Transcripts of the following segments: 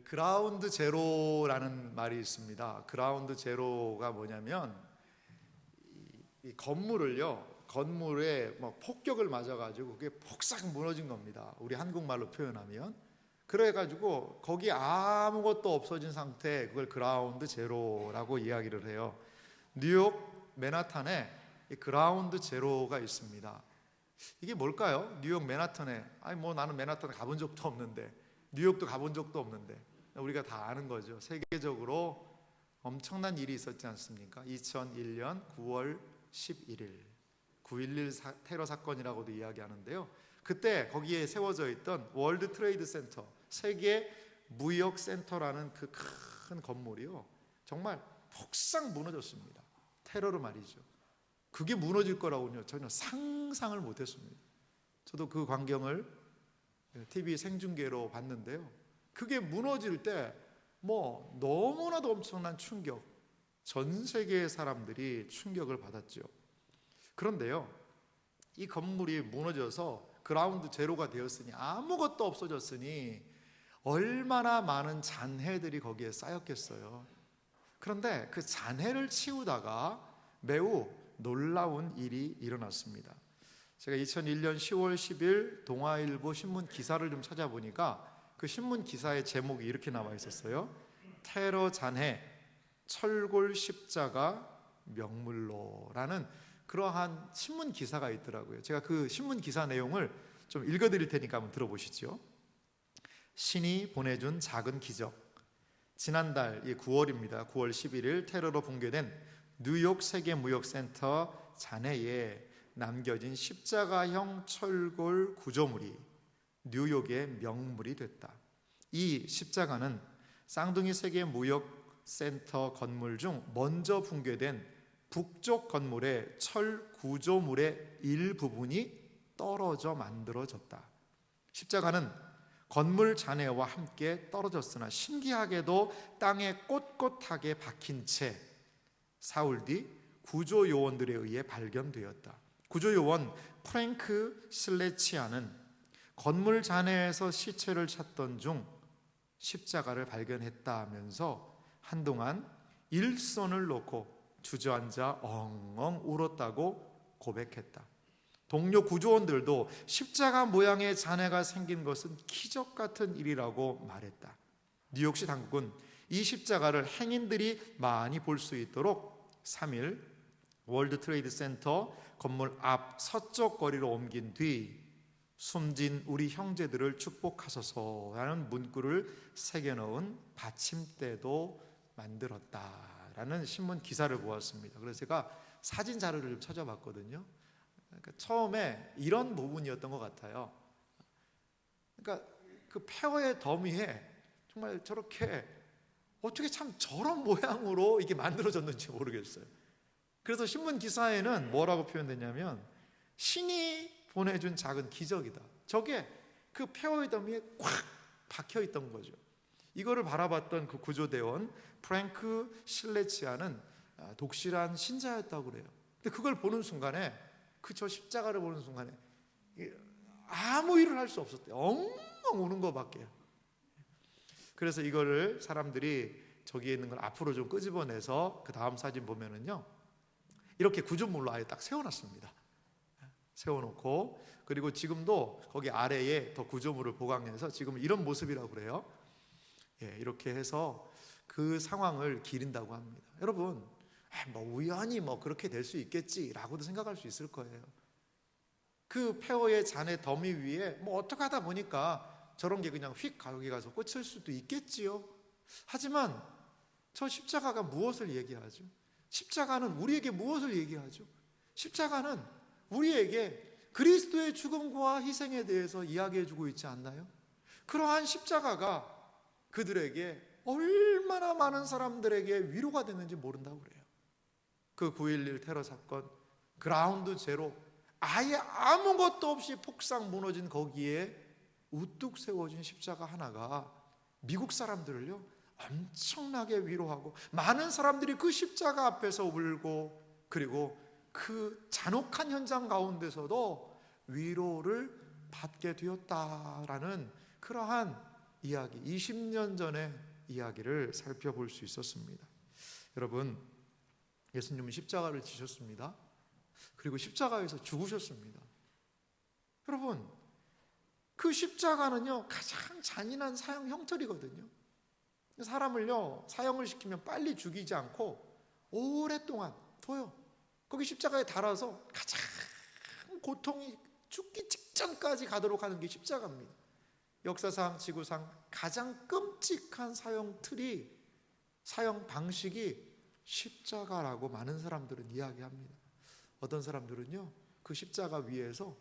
그라운드 제로라는 말이 있습니다. 그라운드 제로가 뭐냐면 이 건물에 뭐 폭격을 맞아가지고 그게 폭삭 무너진 겁니다. 우리 한국말로 표현하면. 그래가지고 거기 아무것도 없어진 상태, 그걸 그라운드 제로라고 이야기를 해요. 뉴욕 맨하탄에 이 그라운드 제로가 있습니다. 이게 뭘까요? 뉴욕 맨하탄에, 나는 맨하탄에 가본 적도 없는데, 뉴욕도 가본 적도 없는데, 우리가 다 아는 거죠. 세계적으로 엄청난 일이 있었지 않습니까? 2001년 9월 11일 9.11 테러 사건이라고도 이야기하는데요. 그때 거기에 세워져 있던 월드 트레이드 센터, 세계 무역 센터라는 그 큰 건물이요, 정말 폭삭 무너졌습니다. 테러로 말이죠. 그게 무너질 거라고는 전혀 상상을 못했습니다. 저도 그 광경을 TV 생중계로 봤는데요, 그게 무너질 때 너무나도 엄청난 충격, 전 세계의 사람들이 충격을 받았죠. 그런데요, 이 건물이 무너져서 그라운드 제로가 되었으니, 아무것도 없어졌으니 얼마나 많은 잔해들이 거기에 쌓였겠어요. 그런데 그 잔해를 치우다가 매우 놀라운 일이 일어났습니다. 제가 2001년 10월 10일 동아일보 신문 기사를 좀 찾아보니까 그 신문 기사의 제목이 이렇게 나와 있었어요. 테러 잔해 철골 십자가 명물로라는 그러한 신문 기사가 있더라고요. 제가 그 신문 기사 내용을 좀 읽어드릴 테니까 한번 들어보시죠. 신이 보내준 작은 기적. 지난달 9월입니다. 9월 11일 테러로 붕괴된 뉴욕 세계무역센터 잔해에 남겨진 십자가형 철골 구조물이 뉴욕의 명물이 됐다. 이 십자가는 쌍둥이 세계무역센터 건물 중 먼저 붕괴된 북쪽 건물의 철 구조물의 일부분이 떨어져 만들어졌다. 십자가는 건물 잔해와 함께 떨어졌으나 신기하게도 땅에 꼿꼿하게 박힌 채 사흘 뒤 구조요원들에 의해 발견되었다. 구조요원 프랭크 실레치아는 건물 잔해에서 시체를 찾던 중 십자가를 발견했다면서 한동안 일손을 놓고 주저앉아 엉엉 울었다고 고백했다. 동료 구조원들도 십자가 모양의 잔해가 생긴 것은 기적 같은 일이라고 말했다. 뉴욕시 당국은 이 십자가를 행인들이 많이 볼 수 있도록 3일 월드 트레이드 센터 건물 앞 서쪽 거리로 옮긴 뒤 숨진 우리 형제들을 축복하소서라는 문구를 새겨넣은 받침대도 만들었다라는 신문 기사를 보았습니다. 그래서 제가 사진 자료를 좀 찾아봤거든요. 그러니까 처음에 이런 부분이었던 것 같아요. 그러니까 그 폐허의 더미에 정말 저렇게 어떻게 참 저런 모양으로 이게 만들어졌는지 모르겠어요. 그래서 신문 기사에는 뭐라고 표현됐냐면 신이 보내준 작은 기적이다. 저게 그 폐허의 더미에 꽉 박혀 있던 거죠. 이거를 바라봤던 그 구조대원 프랭크 실레치아는 독실한 신자였다고 그래요. 근데 그걸 보는 순간에 저 십자가를 보는 순간에 아무 일을 할 수 없었대요. 엉엉 우는 것밖에. 그래서 이거를 사람들이 저기에 있는 걸 앞으로 좀 끄집어내서 그 다음 사진 보면은요, 이렇게 구조물로 아예 딱 세워놨습니다. 세워놓고, 그리고 지금도 거기 아래에 더 구조물을 보강해서 지금 이런 모습이라고 그래요. 이렇게 해서 그 상황을 기린다고 합니다. 여러분, 우연히 그렇게 될 수 있겠지라고도 생각할 수 있을 거예요. 그 폐허의 잔해 더미 위에 어떻게 하다 보니까 저런 게 그냥 휙 거기 가서 꽂힐 수도 있겠지요. 하지만 저 십자가가 무엇을 얘기하죠? 십자가는 우리에게 무엇을 얘기하죠? 십자가는 우리에게 그리스도의 죽음과 희생에 대해서 이야기해주고 있지 않나요? 그러한 십자가가 그들에게 얼마나 많은 사람들에게 위로가 됐는지 모른다고 그래요. 그 9.11 테러 사건, 그라운드 제로, 아예 아무것도 없이 폭삭 무너진 거기에 우뚝 세워진 십자가 하나가 미국 사람들을요 엄청나게 위로하고, 많은 사람들이 그 십자가 앞에서 울고, 그리고 그 잔혹한 현장 가운데서도 위로를 받게 되었다라는 그러한 이야기, 20년 전의 이야기를 살펴볼 수 있었습니다. 여러분, 예수님은 십자가를 지셨습니다. 그리고 십자가에서 죽으셨습니다. 여러분, 그 십자가는요, 가장 잔인한 사형 형벌이거든요. 사람을요, 사형을 시키면 빨리 죽이지 않고 오랫동안 둬요. 거기 십자가에 달아서 가장 고통이 죽기 직전까지 가도록 하는 게 십자가입니다. 역사상, 지구상 가장 끔찍한 사형 틀이, 사형 방식이 십자가라고 많은 사람들은 이야기합니다. 어떤 사람들은요, 그 십자가 위에서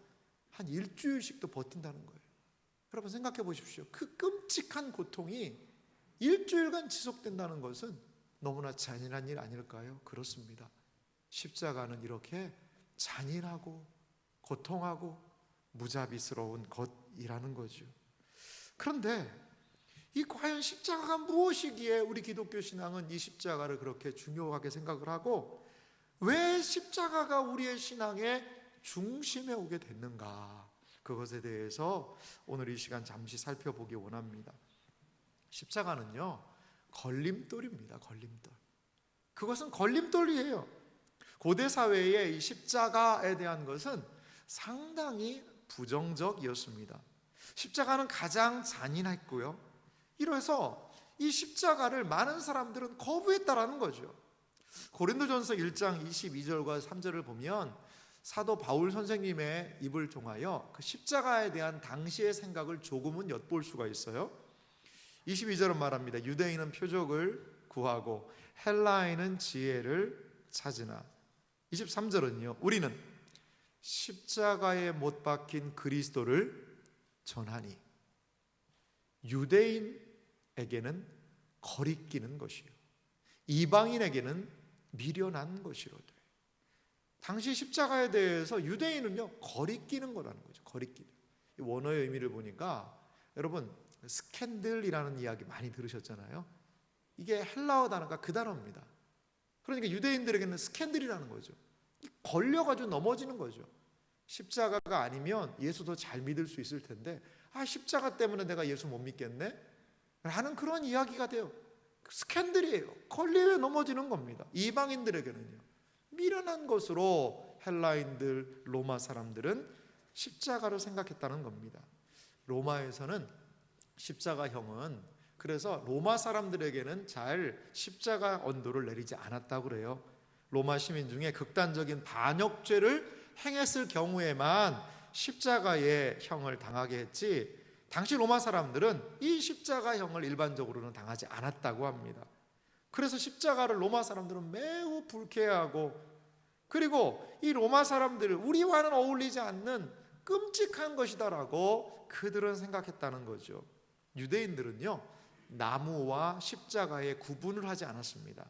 한 일주일씩도 버틴다는 거예요. 여러분 생각해 보십시오. 그 끔찍한 고통이 일주일간 지속된다는 것은 너무나 잔인한 일 아닐까요? 그렇습니다. 십자가는 이렇게 잔인하고 고통하고 무자비스러운 것이라는 거죠. 그런데 이 과연 십자가가 무엇이기에 우리 기독교 신앙은 이 십자가를 그렇게 중요하게 생각을 하고, 왜 십자가가 우리의 신앙의 중심에 오게 됐는가, 그것에 대해서 오늘 이 시간 잠시 살펴보기 원합니다. 십자가는요, 걸림돌입니다. 걸림돌. 그것은 걸림돌이에요. 고대 사회의 이 십자가에 대한 것은 상당히 부정적이었습니다. 십자가는 가장 잔인했고요. 이래서 이 십자가를 많은 사람들은 거부했다라는 거죠. 고린도전서 1장 22절과 3절을 보면 사도 바울 선생님의 입을 통하여 그 십자가에 대한 당시의 생각을 조금은 엿볼 수가 있어요. 22절은 말합니다. 유대인은 표적을 구하고 헬라인은 지혜를 찾으나. 23절은요, 우리는 십자가에 못 박힌 그리스도를 전하니 유대인에게는 거리끼는 것이요 이방인에게는 미련한 것이로되. 당시 십자가에 대해서 유대인은요, 거리끼는 거라는 거죠. 거리끼는. 원어의 의미를 보니까, 여러분 스캔들이라는 이야기 많이 들으셨잖아요. 이게 헬라어 단어가 그 단어입니다. 그러니까 유대인들에게는 스캔들이라는 거죠. 걸려가지고 넘어지는 거죠. 십자가가 아니면 예수도 잘 믿을 수 있을 텐데, 십자가 때문에 내가 예수 못 믿겠네? 하는 그런 이야기가 돼요. 스캔들이에요. 걸리면 넘어지는 겁니다. 이방인들에게는요, 미련한 것으로 헬라인들, 로마 사람들은 십자가로 생각했다는 겁니다. 로마에서는 십자가형은, 그래서 로마 사람들에게는 잘 십자가 언도를 내리지 않았다고 그래요. 로마 시민 중에 극단적인 반역죄를 행했을 경우에만 십자가의 형을 당하게 했지, 당시 로마 사람들은 이 십자가형을 일반적으로는 당하지 않았다고 합니다. 그래서 십자가를 로마 사람들은 매우 불쾌해하고, 그리고 이 로마 사람들을 우리와는 어울리지 않는 끔찍한 것이다라고 그들은 생각했다는 거죠. 유대인들은요, 나무와 십자가의 구분을 하지 않았습니다.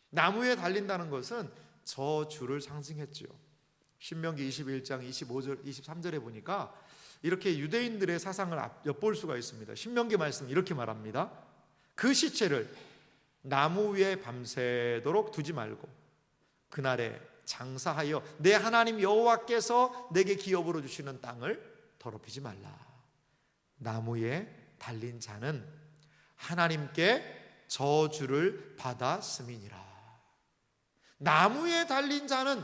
나무에 달린다는 것은 저주를 상징했죠. 신명기 21장 25절, 23절에 보니까 이렇게 유대인들의 사상을 엿볼 수가 있습니다. 신명기 말씀 이렇게 말합니다. 그 시체를 나무 위에 밤새도록 두지 말고 그날에 장사하여 내 하나님 여호와께서 내게 기업으로 주시는 땅을 더럽히지 말라. 나무에 달린 자는 하나님께 저주를 받았음이니라. 나무에 달린 자는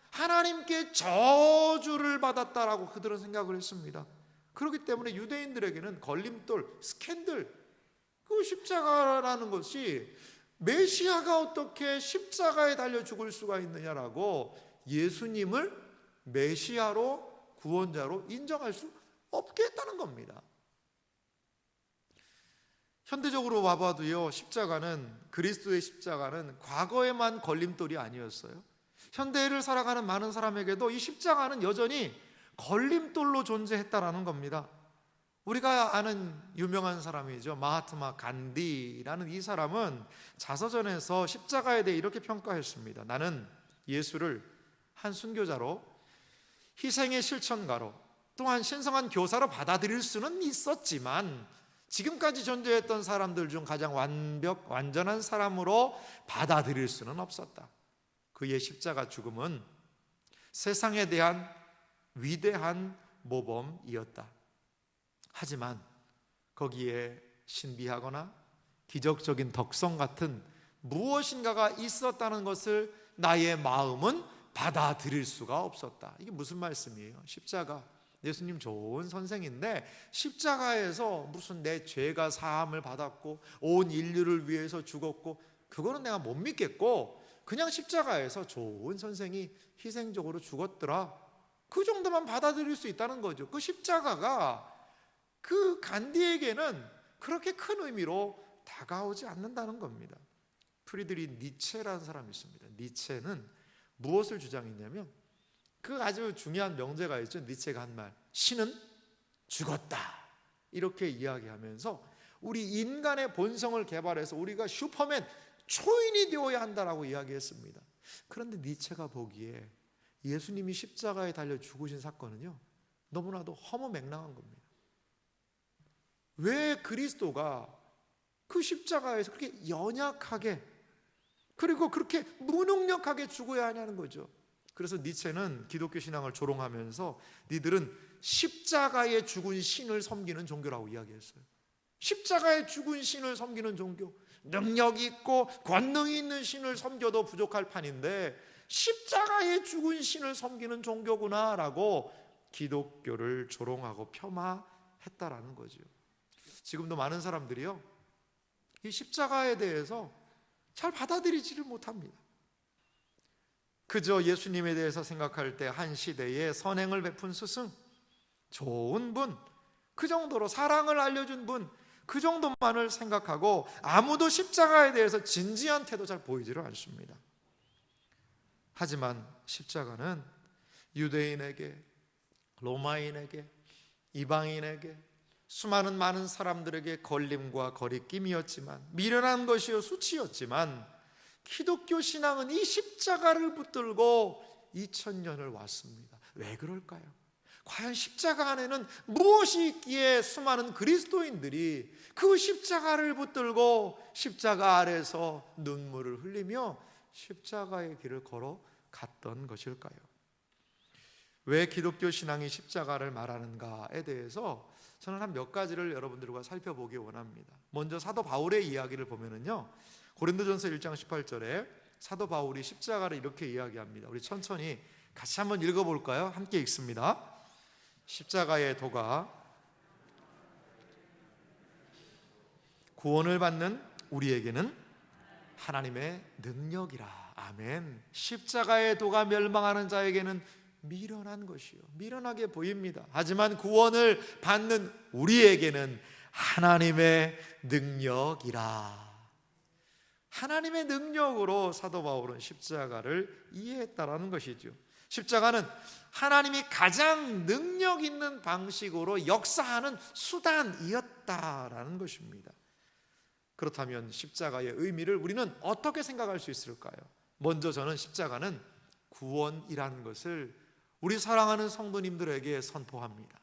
하나님께 저주를 받았다라고 그들은 생각을 했습니다. 그렇기 때문에 유대인들에게는 걸림돌, 스캔들, 그 십자가라는 것이 메시아가 어떻게 십자가에 달려 죽을 수가 있느냐라고 예수님을 메시아로, 구원자로 인정할 수 없게 했다는 겁니다. 현대적으로 와봐도요, 십자가는, 그리스도의 십자가는 과거에만 걸림돌이 아니었어요. 현대를 살아가는 많은 사람에게도 이 십자가는 여전히 걸림돌로 존재했다라는 겁니다. 우리가 아는 유명한 사람이죠. 마하트마 간디라는 이 사람은 자서전에서 십자가에 대해 이렇게 평가했습니다. 나는 예수를 한 순교자로, 희생의 실천가로, 또한 신성한 교사로 받아들일 수는 있었지만 지금까지 존재했던 사람들 중 가장 완전한 사람으로 받아들일 수는 없었다. 그의 십자가 죽음은 세상에 대한 위대한 모범이었다. 하지만 거기에 신비하거나 기적적인 덕성 같은 무엇인가가 있었다는 것을 나의 마음은 받아들일 수가 없었다. 이게 무슨 말씀이에요? 십자가, 예수님 좋은 선생인데 십자가에서 무슨 내 죄가 사함을 받았고 온 인류를 위해서 죽었고 그거는 내가 못 믿겠고, 그냥 십자가에서 좋은 선생이 희생적으로 죽었더라, 그 정도만 받아들일 수 있다는 거죠. 그 십자가가 그 간디에게는 그렇게 큰 의미로 다가오지 않는다는 겁니다. 프리드리히 니체라는 사람이 있습니다. 니체는 무엇을 주장했냐면, 그 아주 중요한 명제가 있죠. 니체가 한 말, 신은 죽었다, 이렇게 이야기하면서 우리 인간의 본성을 개발해서 우리가 슈퍼맨, 초인이 되어야 한다라고 이야기했습니다. 그런데 니체가 보기에 예수님이 십자가에 달려 죽으신 사건은요, 너무나도 허무맹랑한 겁니다. 왜 그리스도가 그 십자가에서 그렇게 연약하게, 그리고 그렇게 무능력하게 죽어야 하냐는 거죠. 그래서 니체는 기독교 신앙을 조롱하면서 니들은 십자가에 죽은 신을 섬기는 종교라고 이야기했어요. 십자가에 죽은 신을 섬기는 종교, 능력 있고 권능이 있는 신을 섬겨도 부족할 판인데 십자가에 죽은 신을 섬기는 종교구나라고 기독교를 조롱하고 폄하했다라는 거죠. 지금도 많은 사람들이요, 이 십자가에 대해서 잘 받아들이지를 못합니다. 그저 예수님에 대해서 생각할 때 한 시대에 선행을 베푼 스승, 좋은 분, 그 정도로 사랑을 알려준 분, 그 정도만을 생각하고 아무도 십자가에 대해서 진지한 태도 잘 보이지를 않습니다. 하지만 십자가는 유대인에게, 로마인에게, 이방인에게, 수많은 많은 사람들에게 걸림과 거리낌이었지만, 미련한 것이요 수치였지만, 기독교 신앙은 이 십자가를 붙들고 2000년을 왔습니다. 왜 그럴까요? 과연 십자가 안에는 무엇이 있기에 수많은 그리스도인들이 그 십자가를 붙들고 십자가 아래서 눈물을 흘리며 십자가의 길을 걸어갔던 것일까요? 왜 기독교 신앙이 십자가를 말하는가에 대해서 저는 한 몇 가지를 여러분들과 살펴보기 원합니다. 먼저 사도 바울의 이야기를 보면은요, 고린도전서 1장 18절에 사도 바울이 십자가를 이렇게 이야기합니다. 우리 천천히 같이 한번 읽어볼까요? 함께 읽습니다. 십자가의 도가 구원을 받는 우리에게는 하나님의 능력이라. 아멘. 십자가의 도가 멸망하는 자에게는 미련한 것이요, 미련하게 보입니다. 하지만 구원을 받는 우리에게는 하나님의 능력이라. 하나님의 능력으로 사도 바울은 십자가를 이해했다라는 것이죠. 십자가는 하나님이 가장 능력 있는 방식으로 역사하는 수단이었다라는 것입니다. 그렇다면 십자가의 의미를 우리는 어떻게 생각할 수 있을까요? 먼저 저는 십자가는 구원이라는 것을 우리 사랑하는 성도님들에게 선포합니다.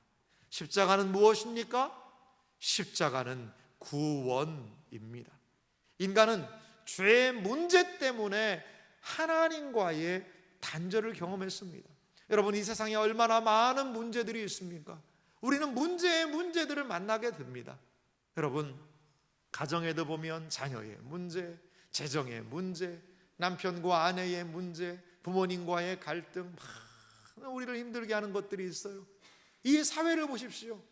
십자가는 무엇입니까? 십자가는 구원입니다. 인간은 죄의 문제 때문에 하나님과의 단절을 경험했습니다. 여러분, 이 세상에 얼마나 많은 문제들이 있습니까? 우리는 문제의 문제들을 만나게 됩니다. 여러분, 가정에도 보면 자녀의 문제, 재정의 문제, 남편과 아내의 문제, 부모님과의 갈등, 우리를 힘들게 하는 것들이 있어요. 이 사회를 보십시오.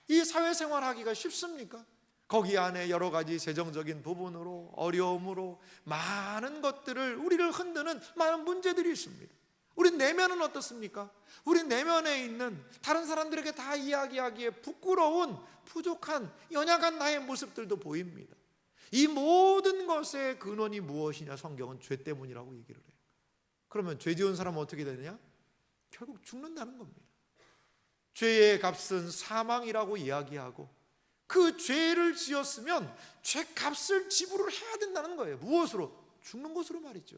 이 사회생활 하기가 쉽습니까? 거기 안에 여러 가지 재정적인 부분으로, 어려움으로 많은 것들을, 우리를 흔드는 많은 문제들이 있습니다. 우리 내면은 어떻습니까? 우리 내면에 있는 다른 사람들에게 다 이야기하기에 부끄러운, 부족한, 연약한 나의 모습들도 보입니다. 이 모든 것의 근원이 무엇이냐? 성경은 죄 때문이라고 얘기를 해요. 그러면 죄 지은 사람은 어떻게 되느냐? 결국 죽는다는 겁니다. 죄의 값은 사망이라고 이야기하고, 그 죄를 지었으면 죄 값을 지불을 해야 된다는 거예요. 무엇으로? 죽는 것으로 말이죠.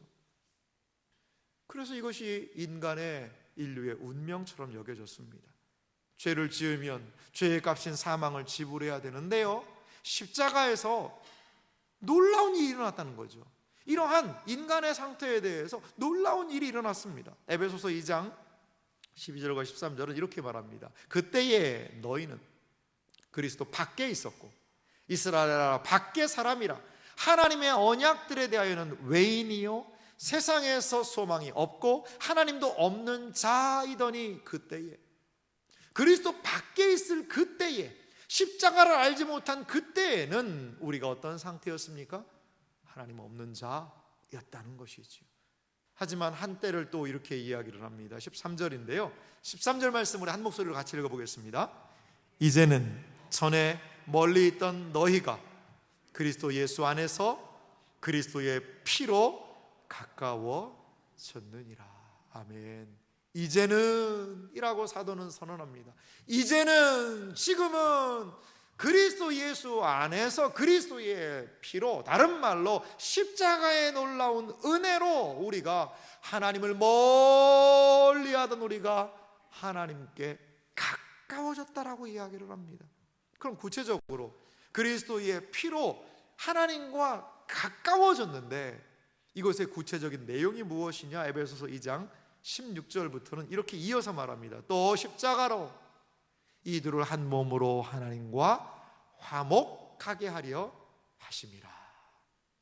그래서 이것이 인간의, 인류의 운명처럼 여겨졌습니다. 죄를 지으면 죄의 값인 사망을 지불해야 되는데요, 십자가에서 놀라운 일이 일어났다는 거죠. 이러한 인간의 상태에 대해서 놀라운 일이 일어났습니다. 에베소서 2장 12절과 13절은 이렇게 말합니다. 그때에 너희는 그리스도 밖에 있었고 이스라엘아 밖의 사람이라. 하나님의 언약들에 대하여는 외인이요 세상에서 소망이 없고 하나님도 없는 자이더니, 그때에, 그리스도 밖에 있을 그때에, 십자가를 알지 못한 그때에는 우리가 어떤 상태였습니까? 하나님 없는 자였다는 것이죠. 하지만 한때를 또 이렇게 이야기를 합니다. 13절인데요 13절 말씀을 한 목소리로 같이 읽어보겠습니다. 이제는 전에 멀리 있던 너희가 그리스도 예수 안에서 그리스도의 피로 가까워졌느니라. 아멘. 이제는 이라고 사도는 선언합니다. 이제는, 지금은 그리스도 예수 안에서 그리스도의 피로, 다른 말로 십자가의 놀라운 은혜로 우리가 하나님을 멀리하던 우리가 하나님께 가까워졌다라고 이야기를 합니다. 그럼 구체적으로 그리스도의 피로 하나님과 가까워졌는데, 이것의 구체적인 내용이 무엇이냐? 에베소서 2장 16절부터는 이렇게 이어서 말합니다. 또 십자가로 이들을 한 몸으로 하나님과 화목하게 하려 하심이라.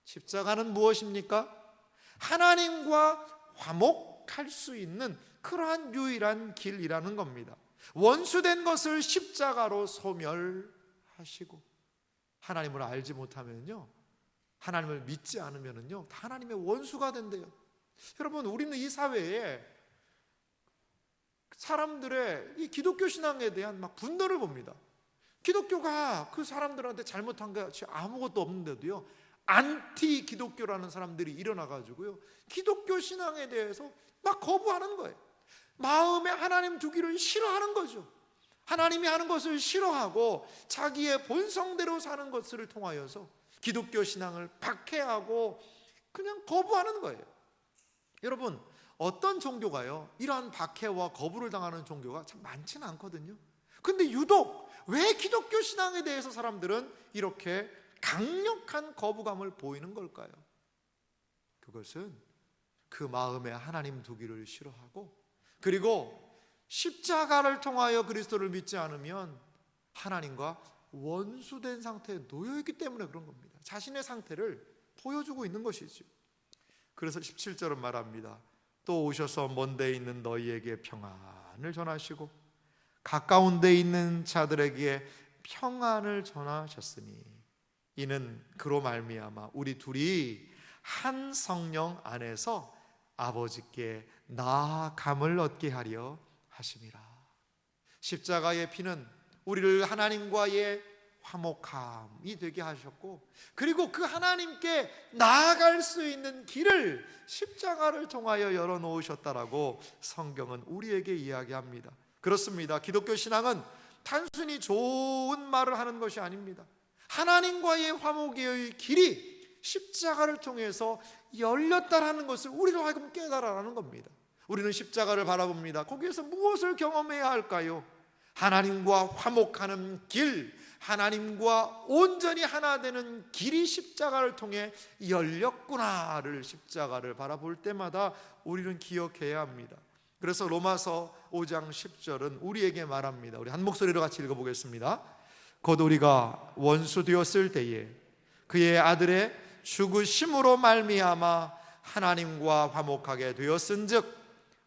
십자가는 무엇입니까? 하나님과 화목할 수 있는 그러한 유일한 길이라는 겁니다. 원수된 것을 십자가로 소멸하시고, 하나님을 알지 못하면요, 하나님을 믿지 않으면요 하나님의 원수가 된대요. 여러분, 우리는 이 사회에 사람들의 이 기독교 신앙에 대한 막 분노를 봅니다. 기독교가 그 사람들한테 잘못한 것이 아무것도 없는데도요, 안티 기독교라는 사람들이 일어나가지고요, 기독교 신앙에 대해서 막 거부하는 거예요. 마음에 하나님 두기를 싫어하는 거죠. 하나님이 하는 것을 싫어하고 자기의 본성대로 사는 것을 통하여서 기독교 신앙을 박해하고 그냥 거부하는 거예요. 여러분, 어떤 종교가요, 이러한 박해와 거부를 당하는 종교가 참 많지는 않거든요. 근데 유독 왜 기독교 신앙에 대해서 사람들은 이렇게 강력한 거부감을 보이는 걸까요? 그것은 그 마음에 하나님 두기를 싫어하고, 그리고 십자가를 통하여 그리스도를 믿지 않으면 하나님과 원수된 상태에 놓여있기 때문에 그런 겁니다. 자신의 상태를 보여주고 있는 것이죠. 그래서 17절은 말합니다. 또 오셔서 먼 데 있는 너희에게 평안을 전하시고 가까운 데 있는 자들에게 평안을 전하셨으니 이는 그로 말미암아 우리 둘이 한 성령 안에서 아버지께 나아감을 얻게 하려 하심이라. 십자가의 피는 우리를 하나님과의 화목함이 되게 하셨고, 그리고 그 하나님께 나아갈 수 있는 길을 십자가를 통하여 열어놓으셨다라고 성경은 우리에게 이야기합니다. 그렇습니다. 기독교 신앙은 단순히 좋은 말을 하는 것이 아닙니다. 하나님과의 화목의 길이 십자가를 통해서 열렸다라는 것을 우리로 하여금 깨달아라는 겁니다. 우리는 십자가를 바라봅니다. 거기에서 무엇을 경험해야 할까요? 하나님과 화목하는 길, 하나님과 온전히 하나 되는 길이 십자가를 통해 열렸구나를, 십자가를 바라볼 때마다 우리는 기억해야 합니다. 그래서 로마서 5장 10절은 우리에게 말합니다. 우리 한 목소리로 같이 읽어보겠습니다. 곧 우리가 원수 되었을 때에 그의 아들의 죽으심으로 말미암아 하나님과 화목하게 되었은즉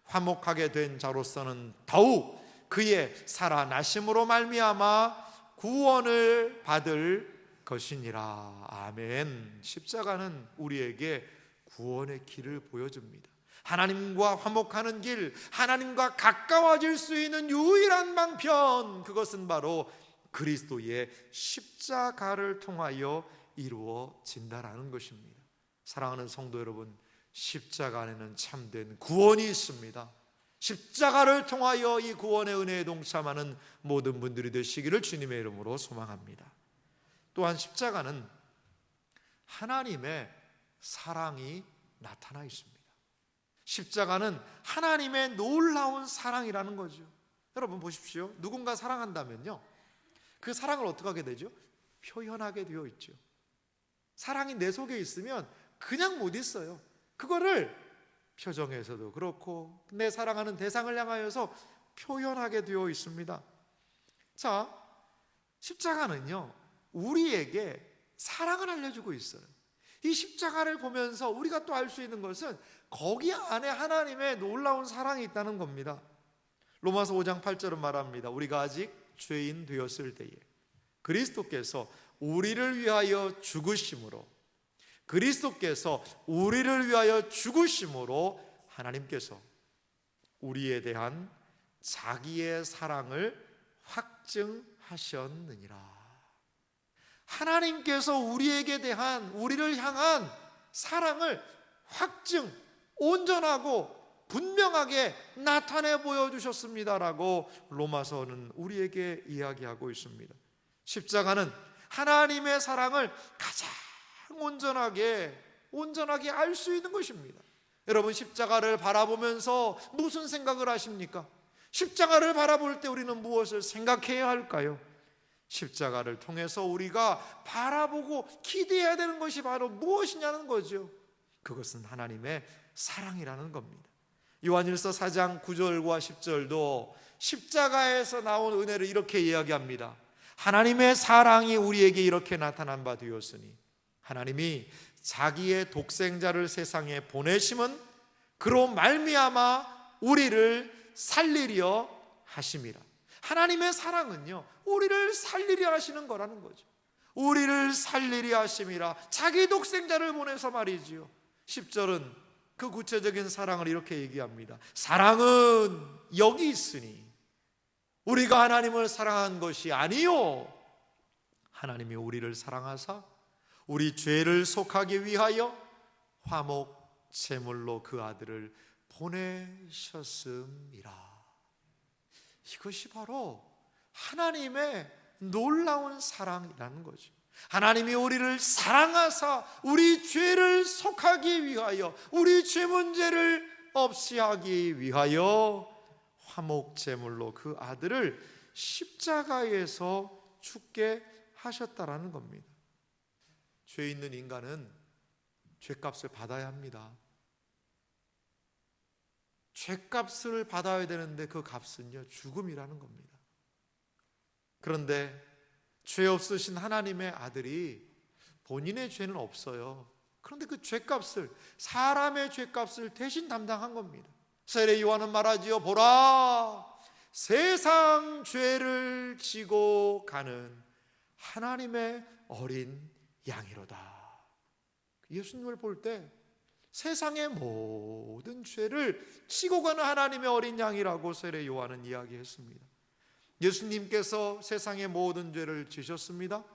화목하게 된 자로서는 더욱 그의 살아나심으로 말미암아 구원을 받을 것이니라. 아멘. 십자가는 우리에게 구원의 길을 보여줍니다. 하나님과 화목하는 길, 하나님과 가까워질 수 있는 유일한 방편, 그것은 바로 그리스도의 십자가를 통하여 이루어진다라는 것입니다. 사랑하는 성도 여러분, 십자가 안에는 참된 구원이 있습니다. 십자가를 통하여 이 구원의 은혜에 동참하는 모든 분들이 되시기를 주님의 이름으로 소망합니다. 또한 십자가는 하나님의 사랑이 나타나 있습니다. 십자가는 하나님의 놀라운 사랑이라는 거죠. 여러분 보십시오. 누군가 사랑한다면요, 그 사랑을 어떻게 하게 되죠? 표현하게 되어 있죠. 사랑이 내 속에 있으면 그냥 못 있어요. 그거를 표정에서도 그렇고 내 사랑하는 대상을 향하여서 표현하게 되어 있습니다. 자, 십자가는요, 우리에게 사랑을 알려주고 있어요. 이 십자가를 보면서 우리가 또 알 수 있는 것은 거기 안에 하나님의 놀라운 사랑이 있다는 겁니다. 로마서 5장 8절은 말합니다. 우리가 아직 죄인 되었을 때에 그리스도께서 우리를 위하여 죽으심으로, 그리스도께서 우리를 위하여 죽으심으로 하나님께서 우리에 대한 자기의 사랑을 확증하셨느니라. 하나님께서 우리에게 대한, 우리를 향한 사랑을 확증, 온전하고 분명하게 나타내 보여주셨습니다라고 로마서는 우리에게 이야기하고 있습니다. 십자가는 하나님의 사랑을 가장 온전하게 알 수 있는 것입니다. 여러분, 십자가를 바라보면서 무슨 생각을 하십니까? 십자가를 바라볼 때 우리는 무엇을 생각해야 할까요? 십자가를 통해서 우리가 바라보고 기대해야 되는 것이 바로 무엇이냐는 거죠. 그것은 하나님의 사랑이라는 겁니다. 요한일서 4장 9절과 10절도 십자가에서 나온 은혜를 이렇게 이야기합니다. 하나님의 사랑이 우리에게 이렇게 나타난 바 되었으니 하나님이 자기의 독생자를 세상에 보내심은 그로 말미암아 우리를 살리려 하심이라. 하나님의 사랑은요, 우리를 살리려 하시는 거라는 거죠. 우리를 살리려 하심이라. 자기 독생자를 보내서 말이지요. 10절은 그 구체적인 사랑을 이렇게 얘기합니다. 사랑은 여기 있으니 우리가 하나님을 사랑한 것이 아니요, 하나님이 우리를 사랑하사 우리 죄를 속하기 위하여 화목 제물로 그 아들을 보내셨음이라. 이것이 바로 하나님의 놀라운 사랑이라는 거죠. 하나님이 우리를 사랑하사 우리 죄를 속하기 위하여, 우리 죄 문제를 없이 하기 위하여 화목 제물로 그 아들을 십자가에서 죽게 하셨다라는 겁니다. 죄 있는 인간은 죄값을 받아야 합니다. 죄값을 받아야 되는데 그 값은요, 죽음이라는 겁니다. 그런데 죄 없으신 하나님의 아들이, 본인의 죄는 없어요. 그런데 그 죄값을, 사람의 죄값을 대신 담당한 겁니다. 세례 요한은 말하지요. 보라, 세상 죄를 지고 가는 하나님의 어린 양이로다. 예수님을 볼 때 세상의 모든 죄를 지고 가는 하나님의 어린 양이라고 세례 요한은 이야기했습니다. 예수님께서 세상의 모든 죄를 지셨습니다.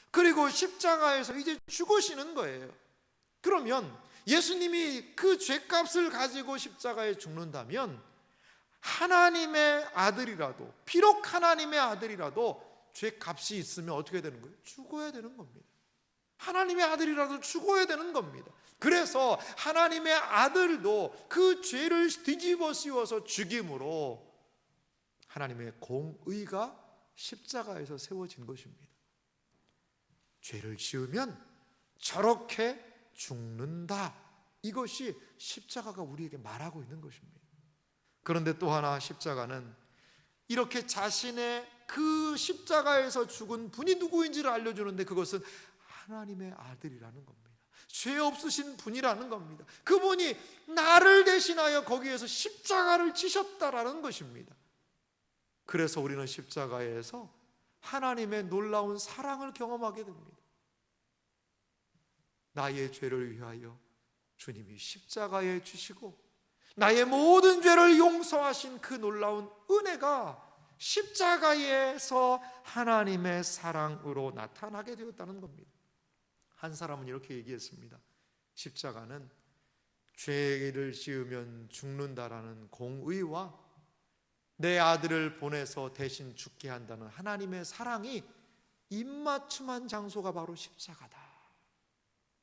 그리고 십자가에서 이제 죽으시는 거예요. 그러면 예수님이 그 죄값을 가지고 십자가에 죽는다면 하나님의 아들이라도, 비록 하나님의 아들이라도 죄값이 있으면 어떻게 되는 거예요? 죽어야 되는 겁니다. 하나님의 아들이라도 죽어야 되는 겁니다. 그래서 하나님의 아들도 그 죄를 뒤집어 씌워서 죽임으로 하나님의 공의가 십자가에서 세워진 것입니다. 죄를 지으면 저렇게 죽는다. 이것이 십자가가 우리에게 말하고 있는 것입니다. 그런데 또 하나, 십자가는 이렇게 자신의 그 십자가에서 죽은 분이 누구인지를 알려주는데 그것은 하나님의 아들이라는 겁니다. 죄 없으신 분이라는 겁니다. 그분이 나를 대신하여 거기에서 십자가를 지셨다라는 것입니다. 그래서 우리는 십자가에서 하나님의 놀라운 사랑을 경험하게 됩니다. 나의 죄를 위하여 주님이 십자가에 주시고 나의 모든 죄를 용서하신 그 놀라운 은혜가 십자가에서 하나님의 사랑으로 나타나게 되었다는 겁니다. 한 사람은 이렇게 얘기했습니다. 십자가는 죄를 지으면 죽는다라는 공의와 내 아들을 보내서 대신 죽게 한다는 하나님의 사랑이 입맞춤한 장소가 바로 십자가다.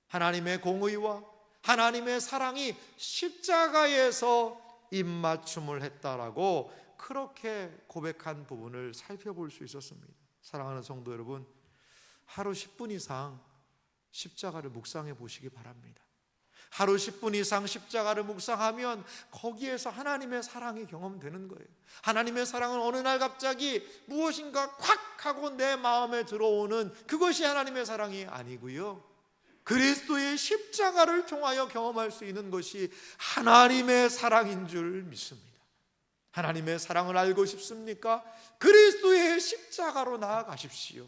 하나님의 공의와 하나님의 사랑이 십자가에서 입맞춤을 했다라고 그렇게 고백한 부분을 살펴볼 수 있었습니다. 사랑하는 성도 여러분, 하루 10분 이상 십자가를 묵상해 보시기 바랍니다. 하루 10분 이상 십자가를 묵상하면 거기에서 하나님의 사랑이 경험되는 거예요. 하나님의 사랑은 어느 날 갑자기 무엇인가 콱 하고 내 마음에 들어오는 그것이 하나님의 사랑이 아니고요, 그리스도의 십자가를 통하여 경험할 수 있는 것이 하나님의 사랑인 줄 믿습니다. 하나님의 사랑을 알고 싶습니까? 그리스도의 십자가로 나아가십시오.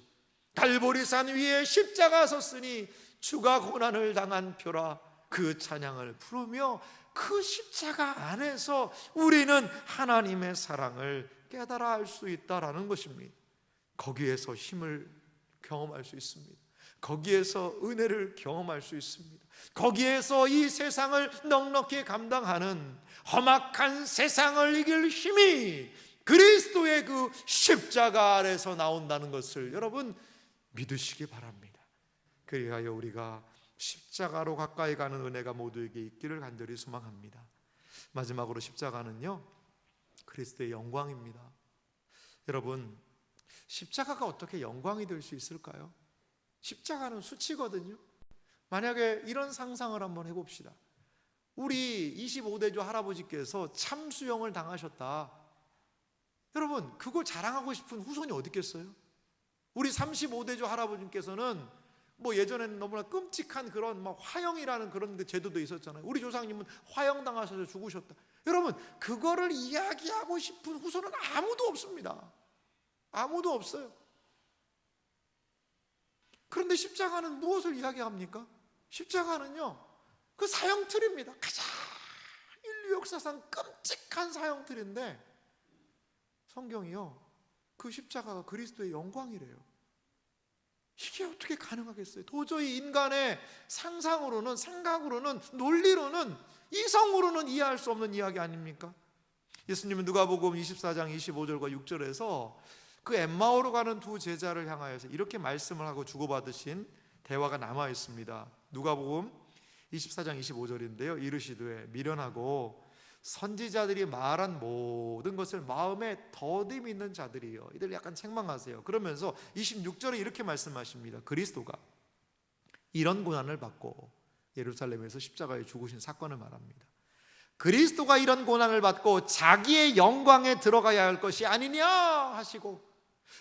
갈보리산 위에 십자가 섰으니 주가 고난을 당한 표라, 그 찬양을 부르며 그 십자가 안에서 우리는 하나님의 사랑을 깨달아 알 수 있다라는 것입니다. 거기에서 힘을 경험할 수 있습니다. 거기에서 은혜를 경험할 수 있습니다. 거기에서 이 세상을 넉넉히 감당하는 험악한 세상을 이길 힘이 그리스도의 그 십자가 아래서 나온다는 것을 여러분 믿으시기 바랍니다. 그리하여 우리가 십자가로 가까이 가는 은혜가 모두에게 있기를 간절히 소망합니다. 마지막으로 십자가는요, 그리스도의 영광입니다. 여러분, 십자가가 어떻게 영광이 될 수 있을까요? 십자가는 수치거든요. 만약에 이런 상상을 한번 해봅시다. 우리 25대조 할아버지께서 참수형을 당하셨다. 여러분, 그걸 자랑하고 싶은 후손이 어디 있겠어요? 우리 35대조 할아버지께서는 뭐 예전에는 너무나 끔찍한 그런 막 화형이라는 그런 제도도 있었잖아요. 우리 조상님은 화형 당하셔서 죽으셨다. 여러분, 그거를 이야기하고 싶은 후손은 아무도 없습니다. 아무도 없어요. 그런데 십자가는 무엇을 이야기합니까? 십자가는요, 그 사형틀입니다. 가장 인류 역사상 끔찍한 사형틀인데 성경이요, 그 십자가가 그리스도의 영광이래요. 이게 어떻게 가능하겠어요? 도저히 인간의 상상으로는, 생각으로는, 논리로는, 이성으로는 이해할 수 없는 이야기 아닙니까? 예수님은 누가복음 24장 25절과 6절에서 그 엠마오로 가는 두 제자를 향하여서 이렇게 말씀을 하고 주고받으신 대화가 남아 있습니다. 누가복음 24장 25절인데요. 이르시되 미련하고 선지자들이 말한 모든 것을 마음에 더듬 있는 자들이요, 이들 약간 책망하세요. 그러면서 26절에 이렇게 말씀하십니다. 그리스도가 이런 고난을 받고 예루살렘에서 십자가에 죽으신 사건을 말합니다. 그리스도가 이런 고난을 받고 자기의 영광에 들어가야 할 것이 아니냐 하시고,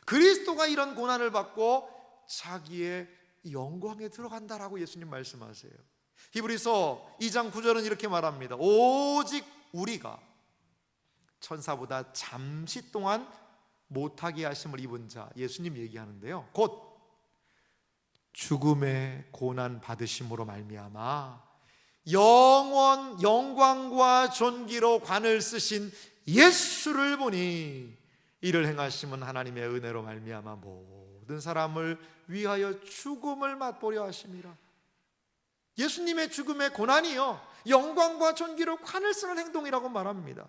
그리스도가 이런 고난을 받고 자기의 영광에 들어간다라고 예수님 말씀하세요. 히브리서 2장 9절은 이렇게 말합니다. 오직 우리가 천사보다 잠시 동안 못하게 하심을 입은 자, 예수님 얘기하는데요, 곧 죽음의 고난 받으심으로 말미암아 영광과 존귀로 관을 쓰신 예수를 보니 이를 행하심은 하나님의 은혜로 말미암아 모든 사람을 위하여 죽음을 맛보려 하심이라. 예수님의 죽음의 고난이요, 영광과 존귀로 관을 쓰는 행동이라고 말합니다.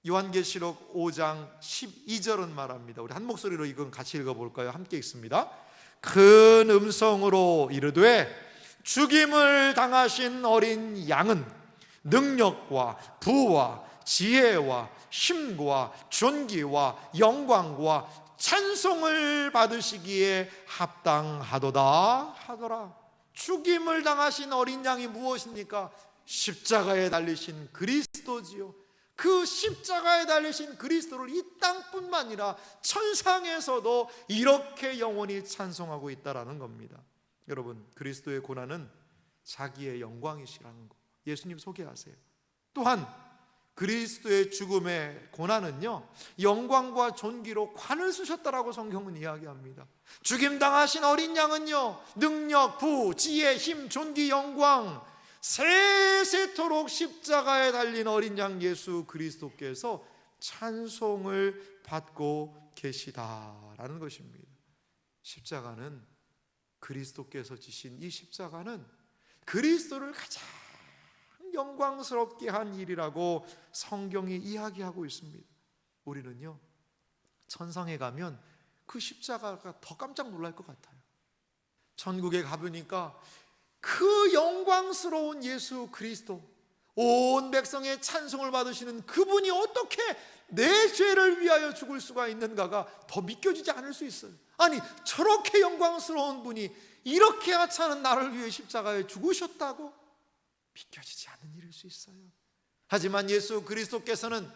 요한계시록 5장 12절은 말합니다. 우리 한 목소리로 이건 같이 읽어볼까요? 함께 읽습니다. 큰 음성으로 이르되 죽임을 당하신 어린 양은 능력과 부와 지혜와 힘과 존귀와 영광과 찬송을 받으시기에 합당하도다 하더라. 죽임을 당하신 어린 양이 무엇입니까? 십자가에 달리신 그리스도지요. 그 십자가에 달리신 그리스도를 이 땅뿐만 아니라 천상에서도 이렇게 영원히 찬송하고 있다라는 겁니다. 여러분, 그리스도의 고난은 자기의 영광이시라는 거 예수님 소개하세요. 또한 그리스도의 죽음의 고난은요, 영광과 존귀로 관을 쓰셨다라고 성경은 이야기합니다. 죽임당하신 어린 양은요, 능력, 부, 지혜, 힘, 존귀, 영광 세세토록 십자가에 달린 어린 양 예수 그리스도께서 찬송을 받고 계시다라는 것입니다. 십자가는, 그리스도께서 지신 이 십자가는 그리스도를 가장 영광스럽게 한 일이라고 성경이 이야기하고 있습니다. 우리는요, 천상에 가면 그 십자가가 더 깜짝 놀랄 것 같아요. 천국에 가보니까 그 영광스러운 예수 그리스도, 온 백성의 찬송을 받으시는 그분이 어떻게 내 죄를 위하여 죽을 수가 있는가가 더 믿겨지지 않을 수 있어요. 아니, 저렇게 영광스러운 분이 이렇게 하찮은 나를 위해 십자가에 죽으셨다고? 믿겨지지 않는 일일 수 있어요. 하지만 예수 그리스도께서는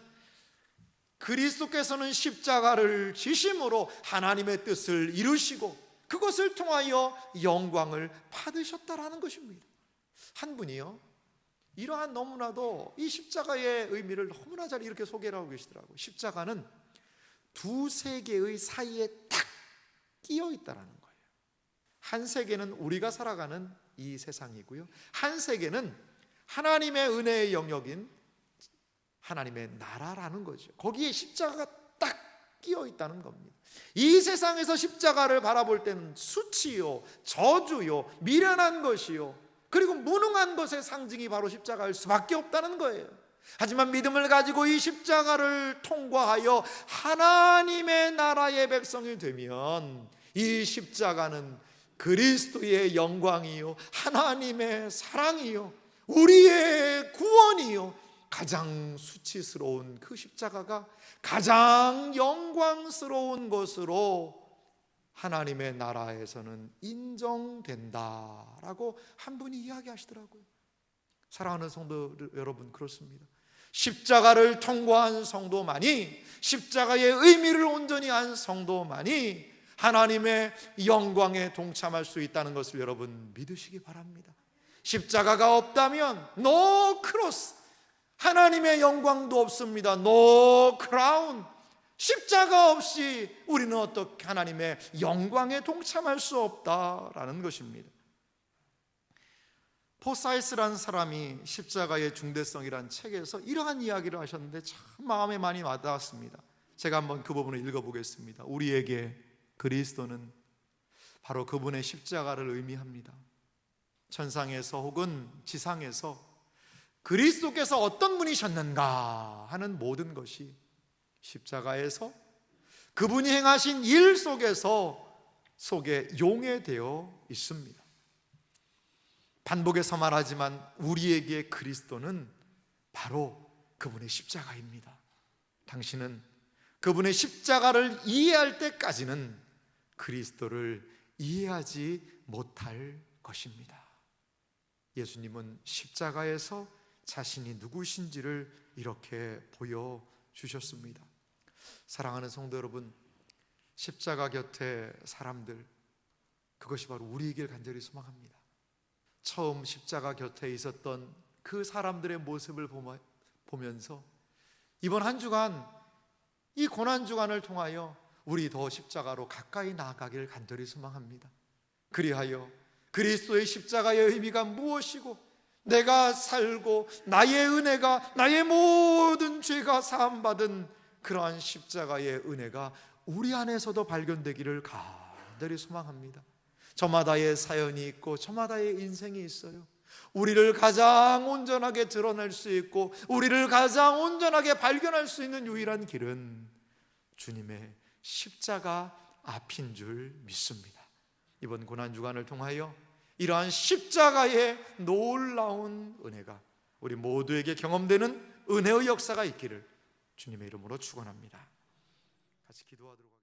십자가를 지심으로 하나님의 뜻을 이루시고 그것을 통하여 영광을 받으셨다라는 것입니다. 한 분이요, 이러한 너무나도 이 십자가의 의미를 너무나 잘 이렇게 소개를 하고 계시더라고요. 십자가는 두 세계의 사이에 딱 끼어 있다라는 거예요. 한 세계는 우리가 살아가는 이 세상이고요, 한 세계는 하나님의 은혜의 영역인 하나님의 나라라는 거죠. 거기에 십자가가 딱 끼어 있다는 겁니다. 이 세상에서 십자가를 바라볼 때는 수치요, 저주요, 미련한 것이요, 그리고 무능한 것의 상징이 바로 십자가일 수밖에 없다는 거예요. 하지만 믿음을 가지고 이 십자가를 통과하여 하나님의 나라의 백성이 되면 이 십자가는 그리스도의 영광이요, 하나님의 사랑이요, 우리의 구원이요, 가장 수치스러운 그 십자가가 가장 영광스러운 것으로 하나님의 나라에서는 인정된다라고 한 분이 이야기하시더라고요. 사랑하는 성도 여러분, 그렇습니다. 십자가를 통과한 성도만이, 십자가의 의미를 온전히 안 성도만이 하나님의 영광에 동참할 수 있다는 것을 여러분 믿으시기 바랍니다. 십자가가 없다면 no cross, 하나님의 영광도 없습니다. no crown, 십자가 없이 우리는 어떻게 하나님의 영광에 동참할 수 없다라는 것입니다. 포사이스라는 사람이 십자가의 중대성이라는 책에서 이러한 이야기를 하셨는데 참 마음에 많이 와닿았습니다. 제가 한번 그 부분을 읽어보겠습니다. 우리에게 그리스도는 바로 그분의 십자가를 의미합니다. 천상에서 혹은 지상에서 그리스도께서 어떤 분이셨는가 하는 모든 것이 십자가에서 그분이 행하신 일 속에 용해되어 있습니다. 반복해서 말하지만 우리에게 그리스도는 바로 그분의 십자가입니다. 당신은 그분의 십자가를 이해할 때까지는 그리스도를 이해하지 못할 것입니다. 예수님은 십자가에서 자신이 누구신지를 이렇게 보여주셨습니다. 사랑하는 성도 여러분, 십자가 곁에 사람들, 그것이 바로 우리이길 간절히 소망합니다. 처음 십자가 곁에 있었던 그 사람들의 모습을 보면서 이번 한 주간, 이 고난주간을 통하여 우리 더 십자가로 가까이 나아가길 간절히 소망합니다. 그리하여 그리스도의 십자가의 의미가 무엇이고 내가 살고 나의 은혜가, 나의 모든 죄가 사함받은 그러한 십자가의 은혜가 우리 안에서도 발견되기를 간절히 소망합니다. 저마다의 사연이 있고 저마다의 인생이 있어요. 우리를 가장 온전하게 드러낼 수 있고 우리를 가장 온전하게 발견할 수 있는 유일한 길은 주님의 십자가 앞인 줄 믿습니다. 이번 고난주간을 통하여 이러한 십자가의 놀라운 은혜가 우리 모두에게 경험되는 은혜의 역사가 있기를 주님의 이름으로 축원합니다. 같이 기도하도록 하겠습니다.